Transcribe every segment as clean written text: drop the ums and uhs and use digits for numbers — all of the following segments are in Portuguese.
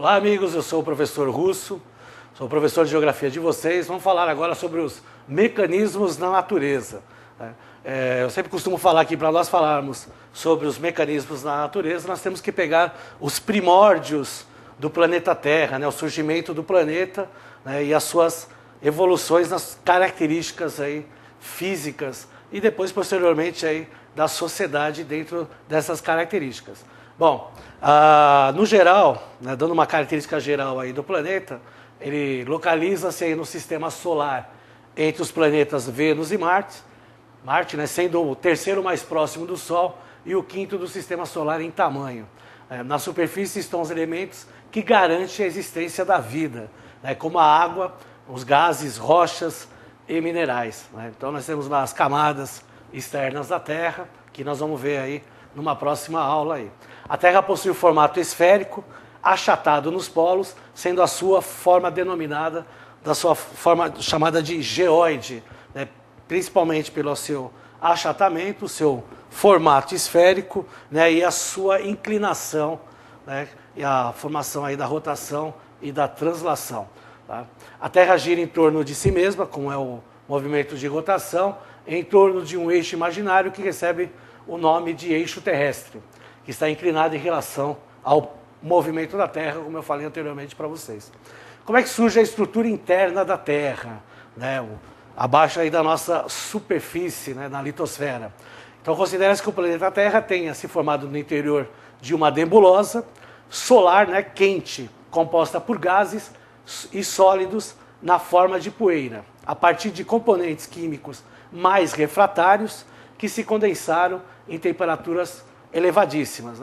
Olá amigos, eu sou o professor Russo, sou o professor de Geografia de vocês. Vamos falar agora sobre os mecanismos na natureza. Eu sempre costumo falar aqui, para nós falarmos sobre os mecanismos na natureza, nós temos que pegar os primórdios do planeta Terra, o surgimento do planeta, e as suas evoluções nas características aí, físicas e depois, posteriormente, aí, da sociedade dentro dessas características. Bom, no geral, dando uma característica geral aí do planeta, ele localiza-se aí no sistema solar entre os planetas Vênus e Marte, sendo o terceiro mais próximo do Sol e o quinto do sistema solar em tamanho. Na superfície estão os elementos que garantem a existência da vida, como a água, os gases, rochas e minerais. Então nós temos lá as camadas externas da Terra, que nós vamos ver aí numa próxima aula aí. A Terra possui o formato esférico, achatado nos polos, sendo a sua forma denominada, da sua forma chamada de geóide, principalmente pelo seu achatamento, o seu formato esférico, e a sua inclinação, e a formação aí da rotação e da translação. Tá? A Terra gira em torno de si mesma, como é o movimento de rotação, em torno de um eixo imaginário que recebe o nome de eixo terrestre, que está inclinado em relação ao movimento da Terra, como eu falei anteriormente para vocês. Como é que surge a estrutura interna da Terra, abaixo aí da nossa superfície, na litosfera? Então considera-se que o planeta Terra tenha se formado no interior de uma nebulosa solar, quente, composta por gases e sólidos na forma de poeira, a partir de componentes químicos mais refratários que se condensaram em temperaturas elevadíssimas.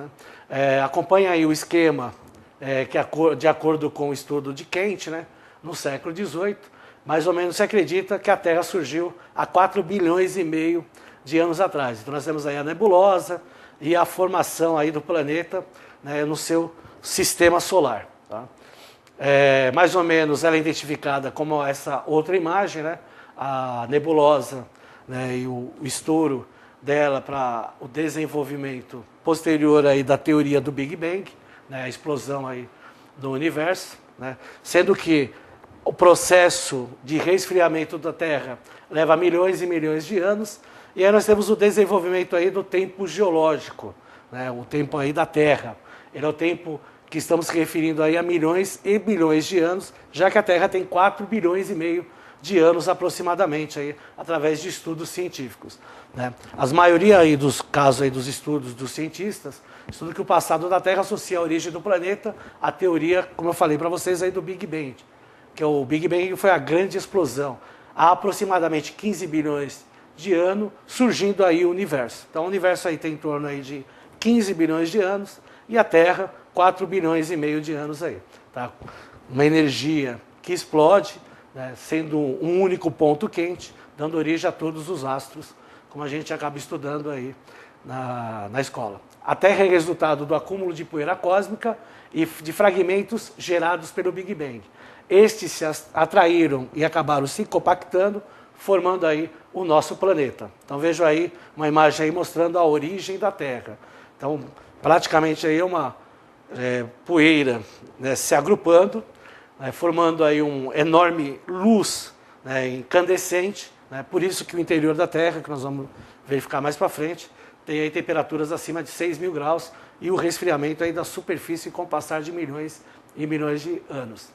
Acompanha aí o esquema que, de acordo com o estudo de Kent, no século XVIII, mais ou menos se acredita que a Terra surgiu há 4 bilhões e meio de anos atrás. Então nós temos aí a nebulosa e a formação aí do planeta no seu sistema solar. Tá? Mais ou menos ela é identificada como essa outra imagem, a nebulosa, e o estouro dela para o desenvolvimento posterior aí da teoria do Big Bang, a explosão aí do universo, sendo que o processo de resfriamento da Terra leva milhões e milhões de anos, e aí nós temos o desenvolvimento aí do tempo geológico, o tempo aí da Terra. Ele é o tempo que estamos se referindo aí a milhões e bilhões de anos, já que a Terra tem 4 bilhões e meio de anos aproximadamente, aí, através de estudos científicos. A maioria aí dos casos aí dos estudos dos cientistas, estudam que o passado da Terra associa a origem do planeta à teoria, como eu falei para vocês, aí do Big Bang, que o Big Bang foi a grande explosão. Há aproximadamente 15 bilhões de anos surgindo aí o universo. Então o universo aí tem em torno aí de 15 bilhões de anos e a Terra 4 bilhões e meio de anos aí. Tá? Uma energia que explode, sendo um único ponto quente, dando origem a todos os astros, como a gente acaba estudando aí na escola. A Terra é resultado do acúmulo de poeira cósmica e de fragmentos gerados pelo Big Bang. Estes se atraíram e acabaram se compactando, formando aí o nosso planeta. Então vejo aí uma imagem aí mostrando a origem da Terra. Então praticamente aí uma poeira se agrupando, formando aí um enorme luz incandescente, por isso que o interior da Terra, que nós vamos verificar mais para frente, tem aí temperaturas acima de 6.000 graus e o resfriamento aí da superfície com o passar de milhões e milhões de anos.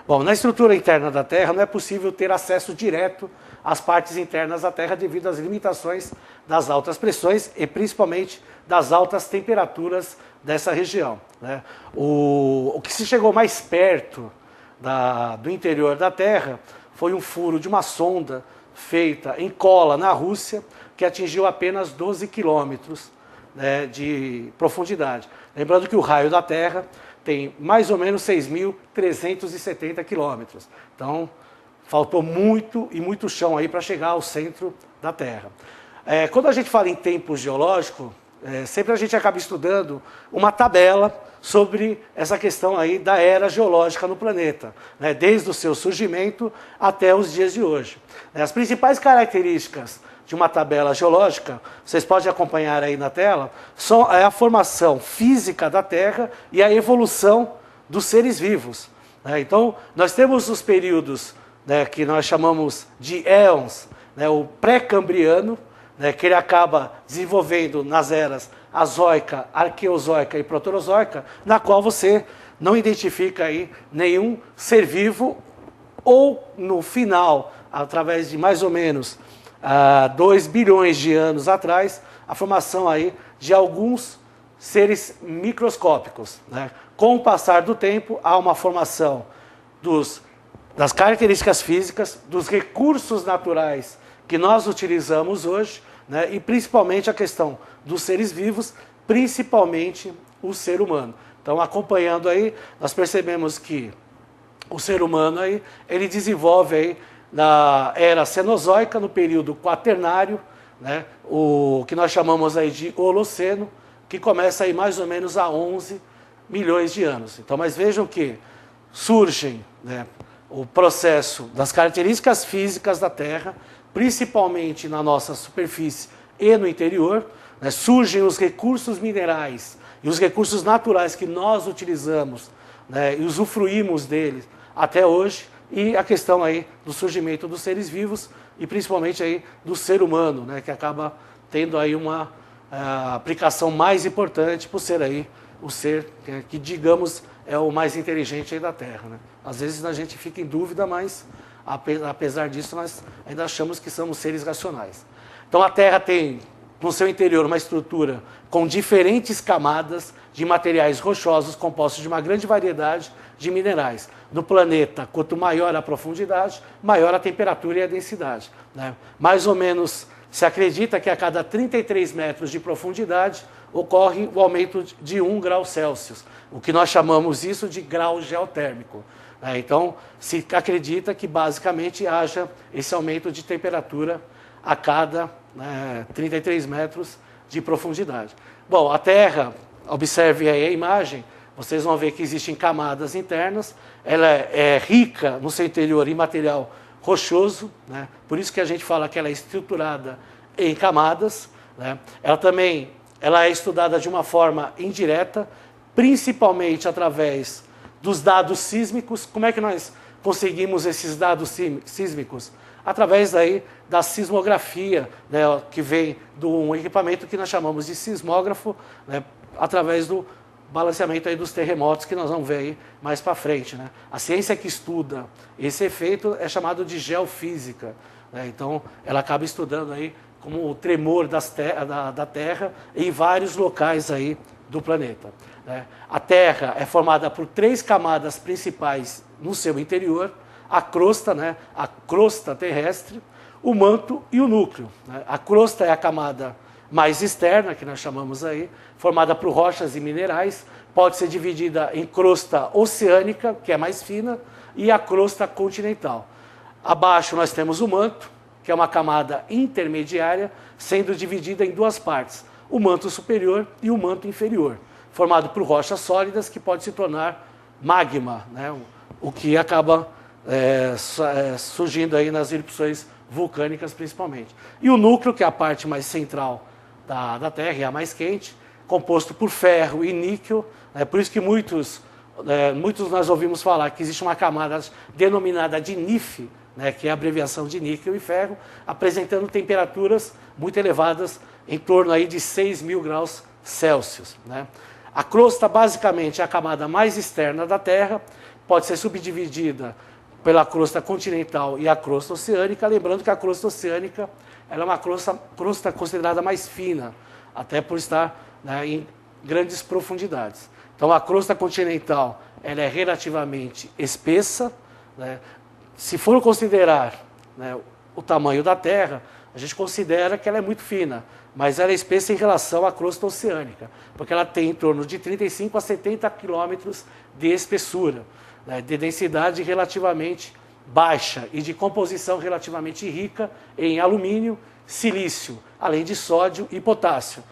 Bom, na estrutura interna da Terra não é possível ter acesso direto às partes internas da Terra devido às limitações das altas pressões e principalmente das altas temperaturas dessa região. O que se chegou mais perto do interior da Terra foi um furo de uma sonda feita em Kola, na Rússia, que atingiu apenas 12 quilômetros de profundidade. Lembrando que o raio da Terra tem mais ou menos 6.370 quilômetros. Então, faltou muito e muito chão aí para chegar ao centro da Terra. Quando a gente fala em tempo geológico, sempre a gente acaba estudando uma tabela sobre essa questão aí da era geológica no planeta, desde o seu surgimento até os dias de hoje. As principais características de uma tabela geológica, vocês podem acompanhar aí na tela, é a formação física da Terra e a evolução dos seres vivos. Né? Então, nós temos os períodos, né, que nós chamamos de éons, né, o pré-cambriano, né, que ele acaba desenvolvendo nas eras azoica, arqueozoica e proterozoica, na qual você não identifica aí nenhum ser vivo, ou no final, através de mais ou menos 2 bilhões de anos atrás, a formação aí de alguns seres microscópicos. Né? Com o passar do tempo, há uma formação das características físicas, dos recursos naturais que nós utilizamos hoje, né? E principalmente a questão dos seres vivos, principalmente o ser humano. Então, acompanhando aí, nós percebemos que o ser humano aí, ele desenvolve aí na era cenozoica, no período quaternário, né? O que nós chamamos aí de Holoceno, que começa aí mais ou menos há 11 milhões de anos. Então, mas vejam que surgem, né, o processo das características físicas da Terra, principalmente na nossa superfície e no interior, né, surgem os recursos minerais e os recursos naturais que nós utilizamos, né, e usufruímos deles até hoje, e a questão aí do surgimento dos seres vivos e principalmente aí do ser humano, né, que acaba tendo aí uma aplicação mais importante por ser aí o ser que digamos é o mais inteligente aí da Terra. Né? Às vezes a gente fica em dúvida, mas apesar disso nós ainda achamos que somos seres racionais. Então a Terra tem no seu interior uma estrutura com diferentes camadas de materiais rochosos compostos de uma grande variedade de minerais. No planeta, quanto maior a profundidade, maior a temperatura e a densidade. Né? Mais ou menos se acredita que a cada 33 metros de profundidade ocorre o aumento de 1 grau Celsius, o que nós chamamos isso de grau geotérmico. Então, se acredita que basicamente haja esse aumento de temperatura a cada 33 metros de profundidade. Bom, a Terra, observe aí a imagem, vocês vão ver que existem camadas internas, ela é rica no seu interior em material rochoso, né? Por isso que a gente fala que ela é estruturada em camadas. Né? Ela é estudada de uma forma indireta, principalmente através dos dados sísmicos. Como é que nós conseguimos esses dados sísmicos? Através aí da sismografia, né, que vem de um equipamento que nós chamamos de sismógrafo, né, através do balanceamento aí dos terremotos que nós vamos ver aí mais para frente. Né? A ciência que estuda esse efeito é chamado de geofísica. Né? Então, ela acaba estudando aí como o tremor da Terra em vários locais aí do planeta. Né? A Terra é formada por 3 camadas principais no seu interior: a crosta, né? A crosta terrestre, o manto e o núcleo. Né? A crosta é a camada mais externa, que nós chamamos aí, formada por rochas e minerais, pode ser dividida em crosta oceânica, que é mais fina, e a crosta continental. Abaixo nós temos o manto, que é uma camada intermediária, sendo dividida em 2 partes, o manto superior e o manto inferior, formado por rochas sólidas que pode se tornar magma, né? O que acaba surgindo aí nas erupções vulcânicas principalmente. E o núcleo, que é a parte mais central da Terra, é a mais quente, composto por ferro e níquel. Por isso que muitos nós ouvimos falar que existe uma camada denominada de NIF, né, que é a abreviação de níquel e ferro, apresentando temperaturas muito elevadas, em torno aí de 6.000 graus Celsius. Né? A crosta, basicamente, é a camada mais externa da Terra, pode ser subdividida pela crosta continental e a crosta oceânica, lembrando que a crosta oceânica ela é uma crosta considerada mais fina, até por estar, né, em grandes profundidades. Então, a crosta continental ela é relativamente espessa. Né? Se for considerar, né, o tamanho da Terra, a gente considera que ela é muito fina, mas ela é espessa em relação à crosta oceânica, porque ela tem em torno de 35 a 70 quilômetros de espessura, né, de densidade relativamente baixa e de composição relativamente rica em alumínio, silício, além de sódio e potássio.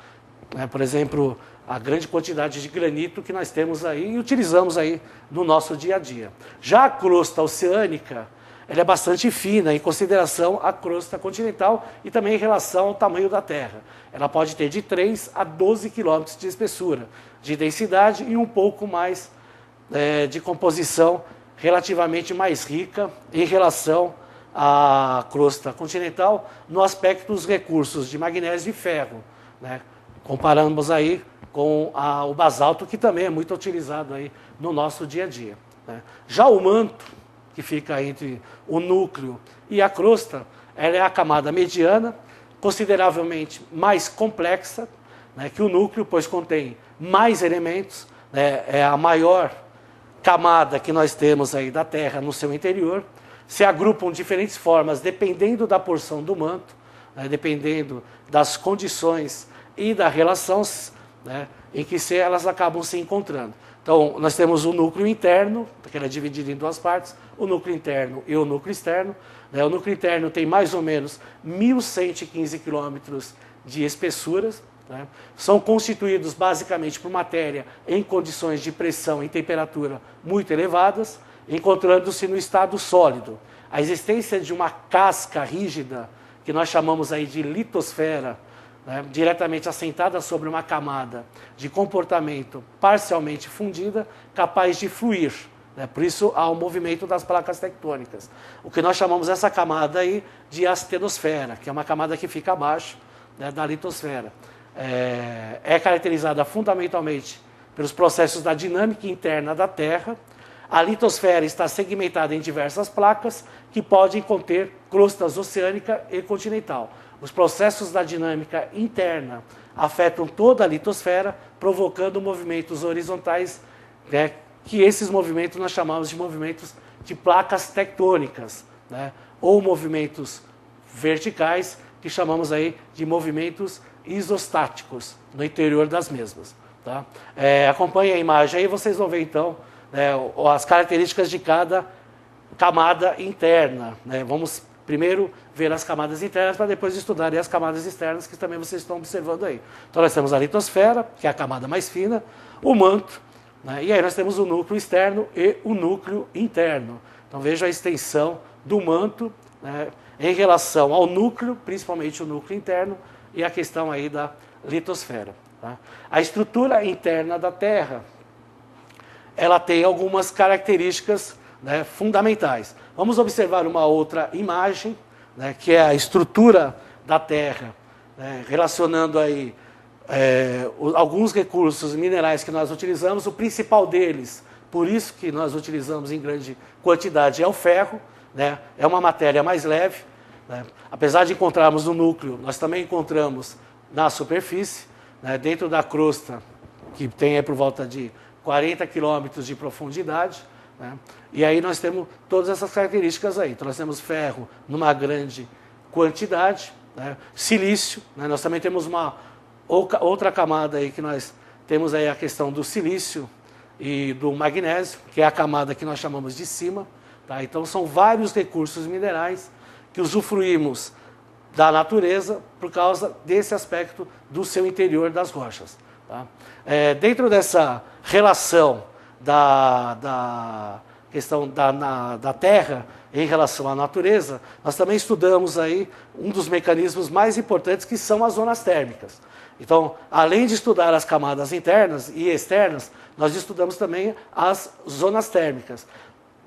Né, por exemplo, a grande quantidade de granito que nós temos aí e utilizamos aí no nosso dia a dia. Já a crosta oceânica, ela é bastante fina em consideração à crosta continental e também em relação ao tamanho da Terra. Ela pode ter de 3 a 12 quilômetros de espessura, de densidade e um pouco mais de composição relativamente mais rica em relação à crosta continental no aspecto dos recursos de magnésio e ferro, né? Comparamos aí com o basalto, que também é muito utilizado aí no nosso dia a dia, né? Já o manto, que fica entre o núcleo e a crosta, ela é a camada mediana, consideravelmente mais complexa, né, que o núcleo, pois contém mais elementos, né, é a maior camada que nós temos aí da Terra no seu interior. Se agrupam de diferentes formas, dependendo da porção do manto, né, dependendo das condições e da relação, né, em que elas acabam se encontrando. Então, nós temos o núcleo interno, que ele é dividido em duas partes, o núcleo interno e o núcleo externo. Né? O núcleo interno tem mais ou menos 1.115 quilômetros de espessuras. Né? São constituídos basicamente por matéria em condições de pressão e temperatura muito elevadas, encontrando-se no estado sólido. A existência de uma casca rígida, que nós chamamos aí de litosfera, né, diretamente assentada sobre uma camada de comportamento parcialmente fundida, capaz de fluir. Né, por isso há o movimento das placas tectônicas. O que nós chamamos essa camada aí de astenosfera, que é uma camada que fica abaixo, né, da litosfera. É caracterizada fundamentalmente pelos processos da dinâmica interna da Terra. A litosfera está segmentada em diversas placas que podem conter crostas oceânica e continental. Os processos da dinâmica interna afetam toda a litosfera, provocando movimentos horizontais, né, que esses movimentos nós chamamos de movimentos de placas tectônicas, né, ou movimentos verticais, que chamamos aí de movimentos isostáticos no interior das mesmas. Tá? Acompanhe a imagem aí, vocês vão ver então, né, as características de cada camada interna. Né? Vamos primeiro ver as camadas internas para depois estudar as camadas externas, que também vocês estão observando aí. Então nós temos a litosfera, que é a camada mais fina, o manto, né? E aí nós temos o núcleo externo e o núcleo interno. Então veja a extensão do manto, né, em relação ao núcleo, principalmente o núcleo interno, e a questão aí da litosfera. Tá? A estrutura interna da Terra, ela tem algumas características, né, fundamentais. Vamos observar uma outra imagem, né, que é a estrutura da Terra, né, relacionando aí alguns recursos minerais que nós utilizamos. O principal deles, por isso que nós utilizamos em grande quantidade, é o ferro, né, é uma matéria mais leve. Né, apesar de encontrarmos no núcleo, nós também encontramos na superfície, né, dentro da crosta, que tem aí por volta de 40 quilômetros de profundidade. Né? E aí nós temos todas essas características aí. Então nós temos ferro numa grande quantidade, né? Silício, né? Nós também temos uma outra camada aí que nós temos aí a questão do silício e do magnésio, que é a camada que nós chamamos de cima. Tá? Então são vários recursos minerais que usufruímos da natureza por causa desse aspecto do seu interior das rochas. Tá? Dentro dessa relação da questão da Terra em relação à natureza, nós também estudamos aí um dos mecanismos mais importantes, que são as zonas térmicas. Então, além de estudar as camadas internas e externas, nós estudamos também as zonas térmicas.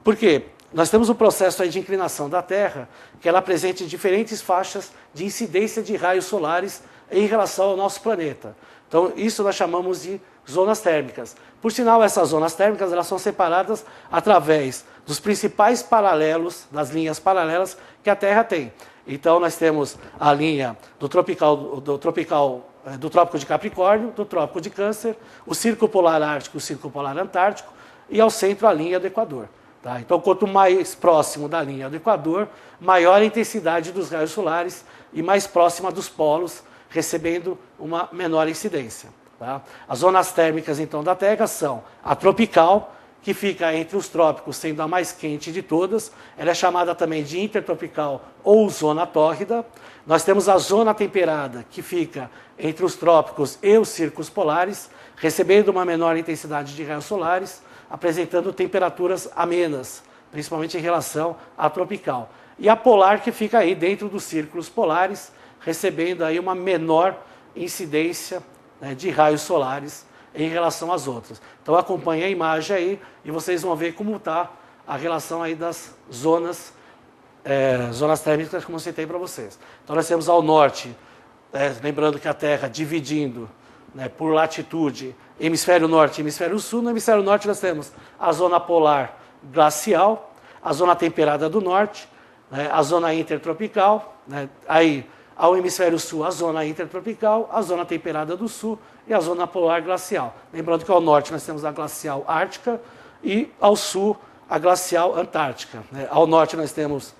Por quê? Nós temos o processo aí de inclinação da Terra, que ela apresenta diferentes faixas de incidência de raios solares em relação ao nosso planeta. Então, isso nós chamamos de zonas térmicas. Por sinal, essas zonas térmicas elas são separadas através dos principais paralelos, das linhas paralelas que a Terra tem. Então, nós temos a linha do Trópico de Capricórnio, do Trópico de Câncer, o Círculo Polar Ártico, o Círculo Polar Antártico, e ao centro a linha do Equador. Tá? Então, quanto mais próximo da linha do Equador, maior a intensidade dos raios solares e mais próxima dos polos, recebendo uma menor incidência. Tá? As zonas térmicas, então, da Terra são a tropical, que fica entre os trópicos, sendo a mais quente de todas. Ela é chamada também de intertropical ou zona tórrida. Nós temos a zona temperada, que fica entre os trópicos e os círculos polares, recebendo uma menor intensidade de raios solares, apresentando temperaturas amenas, principalmente em relação à tropical. E a polar, que fica aí dentro dos círculos polares, recebendo aí uma menor incidência, né, de raios solares em relação às outras. Então acompanhe a imagem aí e vocês vão ver como está a relação aí das zonas térmicas, como eu citei para vocês. Então nós temos ao norte, lembrando que a Terra dividindo, né, por latitude, hemisfério norte e hemisfério sul. No hemisfério norte nós temos a zona polar glacial, a zona temperada do norte, né, a zona intertropical, né, aí ao hemisfério sul a zona intertropical, a zona temperada do sul e a zona polar glacial. Lembrando que ao norte nós temos a glacial ártica e ao sul a glacial antártica, né. Ao norte nós temos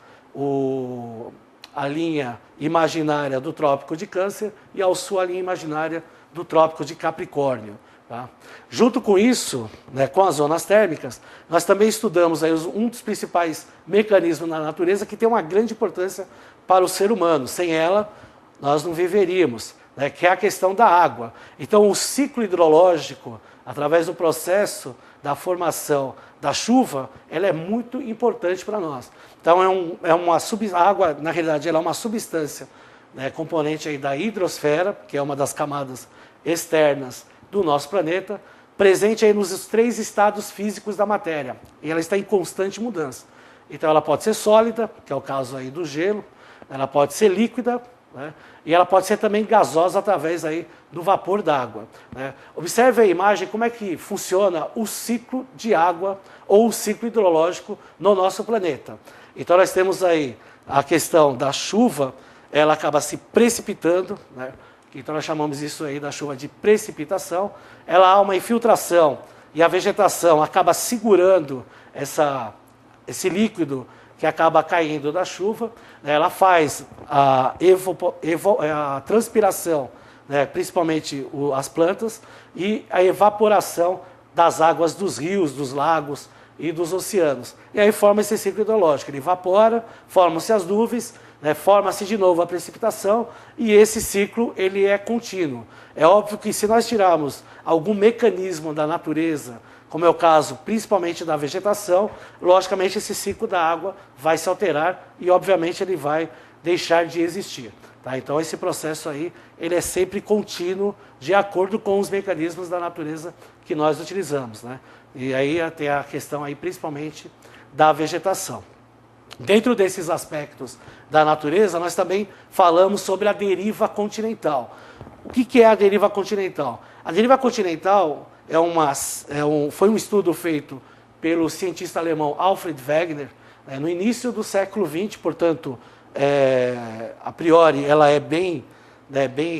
a linha imaginária do Trópico de Câncer e ao sul a linha imaginária do Trópico de Capricórnio. Tá? Junto com isso, né, com as zonas térmicas, nós também estudamos aí um dos principais mecanismos na natureza que tem uma grande importância para o ser humano. Sem ela, nós não viveríamos, né, que é a questão da água. Então, o ciclo hidrológico, através do processo da formação da chuva, ela é muito importante para nós. Então, a água, na realidade, ela é uma substância, né, componente aí da hidrosfera, que é uma das camadas externas do nosso planeta, presente aí nos 3 estados físicos da matéria. E ela está em constante mudança. Então, ela pode ser sólida, que é o caso aí do gelo, ela pode ser líquida, né, e ela pode ser também gasosa através aí do vapor d'água, né. Observe a imagem como é que funciona o ciclo de água ou o ciclo hidrológico no nosso planeta. Então nós temos aí a questão da chuva, ela acaba se precipitando, né, então nós chamamos isso aí da chuva de precipitação. Ela há uma infiltração e a vegetação acaba segurando esse líquido que acaba caindo da chuva. Ela faz a transpiração, né, principalmente as plantas, e a evaporação das águas dos rios, dos lagos e dos oceanos. E aí forma esse ciclo hidrológico. Ele evapora, formam-se as nuvens, né, forma-se de novo a precipitação, e esse ciclo ele é contínuo. É óbvio que se nós tirarmos algum mecanismo da natureza, como é o caso principalmente da vegetação, logicamente esse ciclo da água vai se alterar e obviamente ele vai deixar de existir. Tá? Então esse processo aí, ele é sempre contínuo, de acordo com os mecanismos da natureza que nós utilizamos, né? E aí tem a questão aí principalmente da vegetação. Dentro desses aspectos da natureza, nós também falamos sobre a deriva continental. O que é a deriva continental? A deriva continental foi um estudo feito pelo cientista alemão Alfred Wegener, no início do século XX, portanto, a priori, ela é bem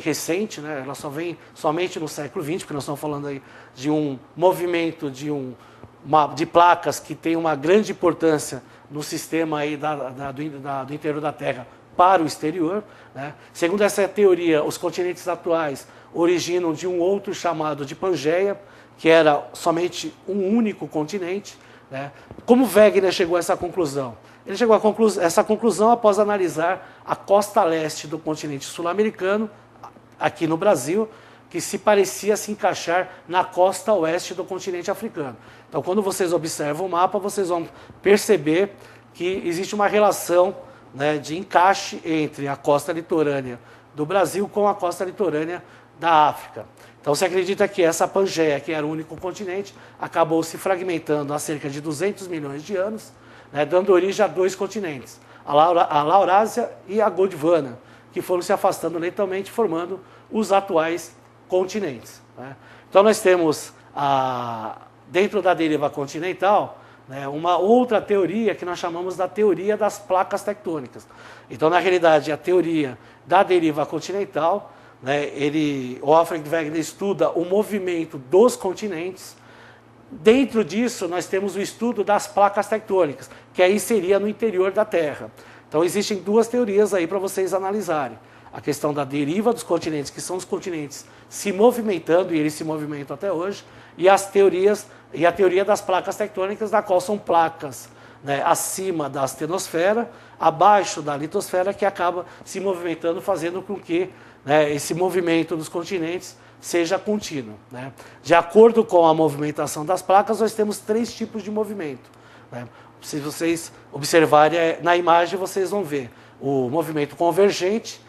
recente, né? Ela só vem somente no século XX, porque nós estamos falando aí de um movimento de placas que tem uma grande importância no sistema aí do interior da Terra para o exterior, né? Segundo essa teoria, os continentes atuais originam de um outro chamado de Pangeia, que era somente um único continente, né? Como Wegener chegou a essa conclusão? Ele chegou a essa conclusão após analisar a costa leste do continente sul-americano, aqui no Brasil, que se parecia se encaixar na costa oeste do continente africano. Então, quando vocês observam o mapa, vocês vão perceber que existe uma relação, né, de encaixe entre a costa litorânea do Brasil com a costa litorânea da África. Então, se acredita que essa Pangeia, que era o único continente, acabou se fragmentando há cerca de 200 milhões de anos, né, dando origem a 2 continentes, a Laurásia e a Gondwana, que foram se afastando lentamente, formando os atuais continentes, né. Então, nós temos, dentro da deriva continental, né, uma outra teoria que nós chamamos da teoria das placas tectônicas. Então, na realidade, a teoria da deriva continental, né, o Alfred Wegener estuda o movimento dos continentes. Dentro disso, nós temos o estudo das placas tectônicas, que aí seria no interior da Terra. Então, existem 2 teorias aí para vocês analisarem. A questão da deriva dos continentes, que são os continentes se movimentando, e eles se movimentam até hoje, e a teoria das placas tectônicas, da qual são placas, né, acima da astenosfera, abaixo da litosfera, que acaba se movimentando, fazendo com que, né, esse movimento dos continentes seja contínuo, né. De acordo com a movimentação das placas, nós temos 3 tipos de movimento, né. Se vocês observarem na imagem, vocês vão ver o movimento convergente,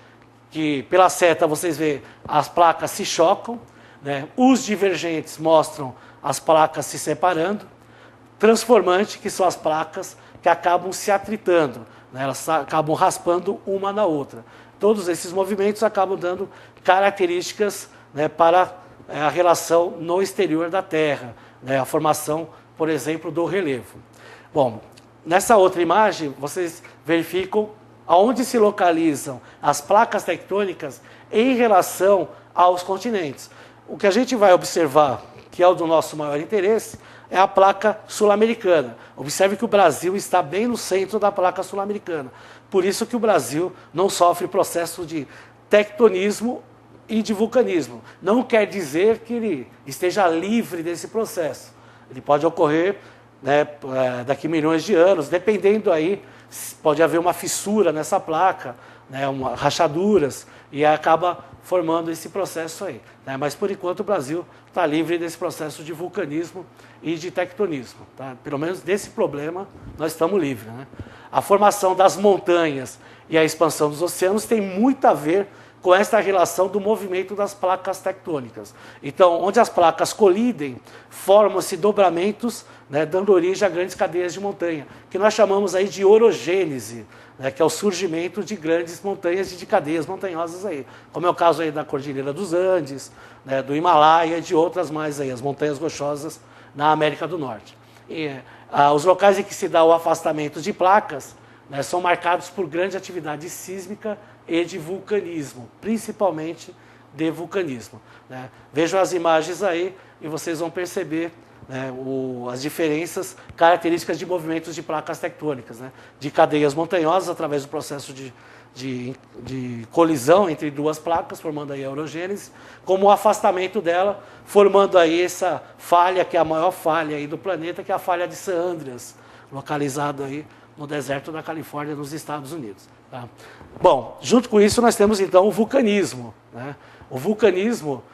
que pela seta vocês veem as placas se chocam. né? Os divergentes mostram as placas se separando, transformante, que são as placas que acabam se atritando, né? Elas acabam raspando uma na outra. Todos esses movimentos acabam dando características, né, para a relação no exterior da Terra, né? A formação, por exemplo, do relevo. Bom, nessa outra imagem, vocês verificam aonde se localizam as placas tectônicas em relação aos continentes. O que a gente vai observar, que é o do nosso maior interesse, é a placa sul-americana. Observe que o Brasil está bem no centro da placa sul-americana. Por isso que o Brasil não sofre processo de tectonismo e de vulcanismo. Não quer dizer que ele esteja livre desse processo. Ele pode ocorrer, né, daqui a milhões de anos, dependendo aí, pode haver uma fissura nessa placa, né, rachaduras, e acaba formando esse processo aí, né? Mas, por enquanto, o Brasil está livre desse processo de vulcanismo e de tectonismo. Tá? Pelo menos desse problema, nós estamos livres, né? A formação das montanhas e a expansão dos oceanos tem muito a ver com esta relação do movimento das placas tectônicas. Então, onde as placas colidem, formam-se dobramentos, né, dando origem a grandes cadeias de montanha, que nós chamamos aí de orogênese, né, que é o surgimento de grandes montanhas e de cadeias montanhosas aí, como é o caso aí da Cordilheira dos Andes, né, do Himalaia e de outras mais aí, as montanhas rochosas na América do Norte. E, os locais em que se dá o afastamento de placas, né, são marcados por grande atividade sísmica e de vulcanismo, principalmente de vulcanismo, né? Vejam as imagens aí e vocês vão perceber, né, as diferenças características de movimentos de placas tectônicas, né, de cadeias montanhosas através do processo de colisão entre duas placas, formando aí a orogênese, como o afastamento dela, formando aí essa falha, que é a maior falha aí do planeta, que é a falha de San Andreas, localizada aí no deserto da Califórnia, nos Estados Unidos. Tá? Bom, junto com isso nós temos então o vulcanismo, né? O vulcanismo,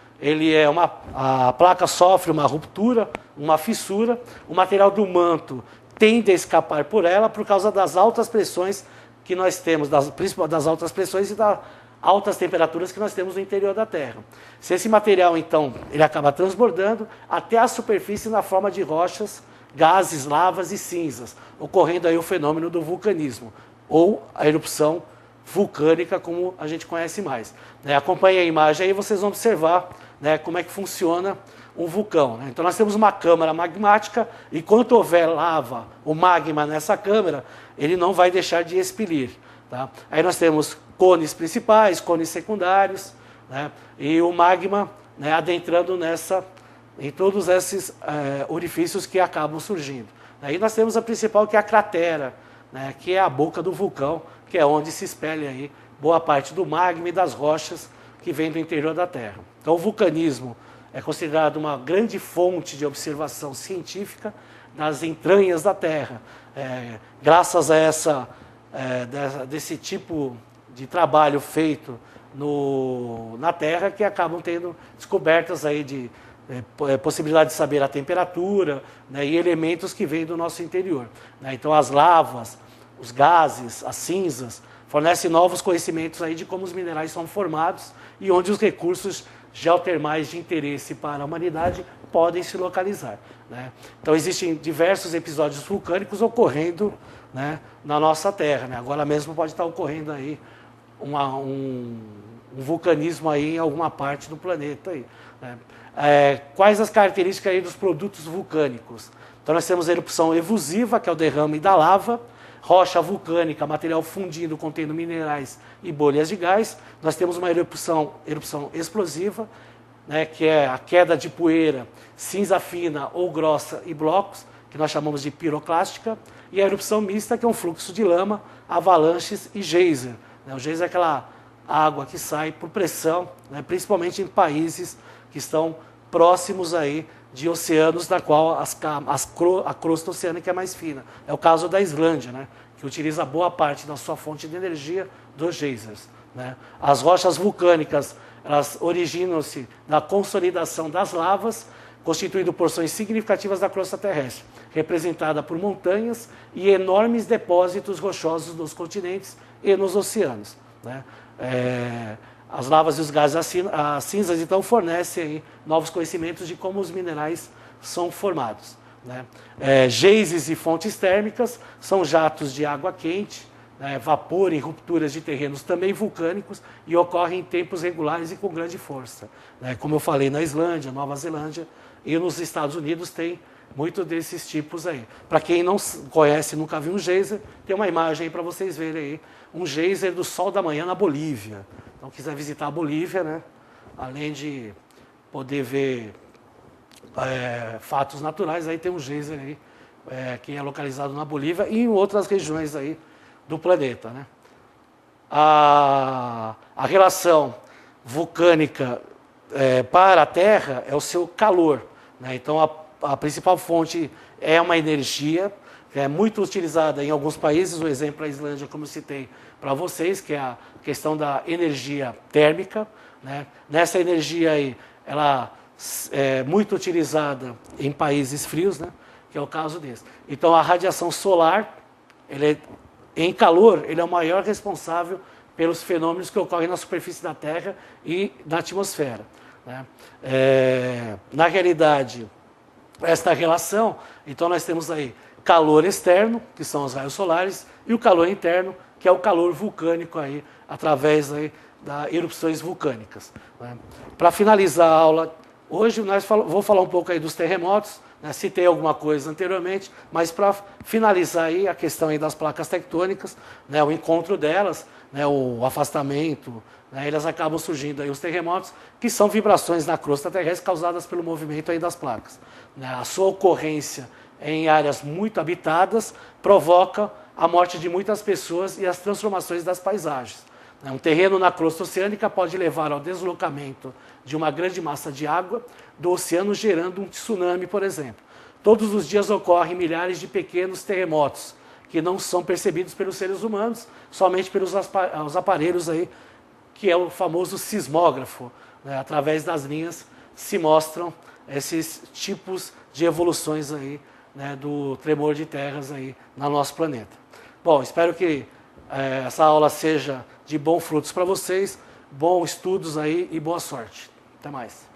a placa sofre uma ruptura, uma fissura, o material do manto tende a escapar por ela por causa das altas pressões que nós temos, principalmente das altas pressões e das altas temperaturas que nós temos no interior da Terra. Se esse material, então, ele acaba transbordando até a superfície na forma de rochas, gases, lavas e cinzas, ocorrendo aí o fenômeno do vulcanismo, ou a erupção vulcânica, como a gente conhece mais. Acompanhe a imagem aí, vocês vão observar, né, como é que funciona um vulcão. Né? Então nós temos uma câmara magmática, e enquanto houver lava, o magma nessa câmara, ele não vai deixar de expelir. Tá? Aí nós temos cones principais, cones secundários, né, e o magma, né, adentrando em todos esses orifícios que acabam surgindo. Aí nós temos a principal, que é a cratera, né, que é a boca do vulcão, que é onde se espelha aí boa parte do magma e das rochas que vem do interior da Terra. Então o vulcanismo é considerado uma grande fonte de observação científica nas entranhas da Terra. Graças a desse tipo de trabalho feito na Terra, que acabam tendo descobertas aí de possibilidade de saber a temperatura, né, e elementos que vêm do nosso interior. Né? Então as lavas, os gases, as cinzas, fornecem novos conhecimentos aí de como os minerais são formados e onde os recursos geotermais de interesse para a humanidade podem se localizar. Né? Então existem diversos episódios vulcânicos ocorrendo, né, na nossa Terra. Né? Agora mesmo pode estar ocorrendo aí um vulcanismo aí em alguma parte do planeta. Aí, né? Quais as características aí dos produtos vulcânicos? Então nós temos a erupção efusiva, que é o derrame da lava, rocha vulcânica, material fundindo, contendo minerais e bolhas de gás. Nós temos uma erupção explosiva, né, que é a queda de poeira, cinza fina ou grossa e blocos, que nós chamamos de piroclástica, e a erupção mista, que é um fluxo de lama, avalanches e geyser. O geyser é aquela água que sai por pressão, né, principalmente em países que estão próximos aí de oceanos, da qual a crosta oceânica é mais fina. É o caso da Islândia, né, que utiliza boa parte da sua fonte de energia dos geysers. Né. As rochas vulcânicas, elas originam-se da consolidação das lavas, constituindo porções significativas da crosta terrestre, representada por montanhas e enormes depósitos rochosos nos continentes e nos oceanos. Né. As lavas e os gases as cinzas, então, fornecem aí novos conhecimentos de como os minerais são formados, né? Geysers e fontes térmicas são jatos de água quente, né, vapor em rupturas de terrenos também vulcânicos e ocorrem em tempos regulares e com grande força, né? Como eu falei, na Islândia, Nova Zelândia e nos Estados Unidos tem muito desses tipos aí. Para quem não conhece, nunca viu um geyser, tem uma imagem aí para vocês verem aí, um geyser do sol da manhã na Bolívia. Então, quiser visitar a Bolívia, né, além de poder ver fatos naturais, aí tem um geyser aí, que é localizado na Bolívia e em outras regiões aí do planeta, né? A relação vulcânica para a Terra é o seu calor, né? Então, a principal fonte é uma energia que é muito utilizada em alguns países, o exemplo é a Islândia, como eu citei para vocês, que é a questão da energia térmica, né? Nessa energia aí, ela é muito utilizada em países frios, né? Que é o caso desse. Então, a radiação solar, em calor, ele é o maior responsável pelos fenômenos que ocorrem na superfície da Terra e na atmosfera, né? Na realidade, esta relação, então nós temos aí calor externo, que são os raios solares, e o calor interno, que é o calor vulcânico aí, através aí das erupções vulcânicas, né? Para finalizar a aula, hoje vou falar um pouco aí dos terremotos, né? Citei alguma coisa anteriormente, mas para finalizar aí a questão aí das placas tectônicas, né? O encontro delas, né? O afastamento, né? Elas acabam surgindo aí os terremotos, que são vibrações na crosta terrestre causadas pelo movimento aí das placas, né? A sua ocorrência em áreas muito habitadas provoca a morte de muitas pessoas e as transformações das paisagens. Um terreno na crosta oceânica pode levar ao deslocamento de uma grande massa de água do oceano, gerando um tsunami, por exemplo. Todos os dias ocorrem milhares de pequenos terremotos, que não são percebidos pelos seres humanos, somente pelos os aparelhos aí, que é o famoso sismógrafo, né? Através das linhas se mostram esses tipos de evoluções aí, né, do tremor de terras aí no nosso planeta. Bom, espero que essa aula seja de bons frutos para vocês, bons estudos aí e boa sorte. Até mais.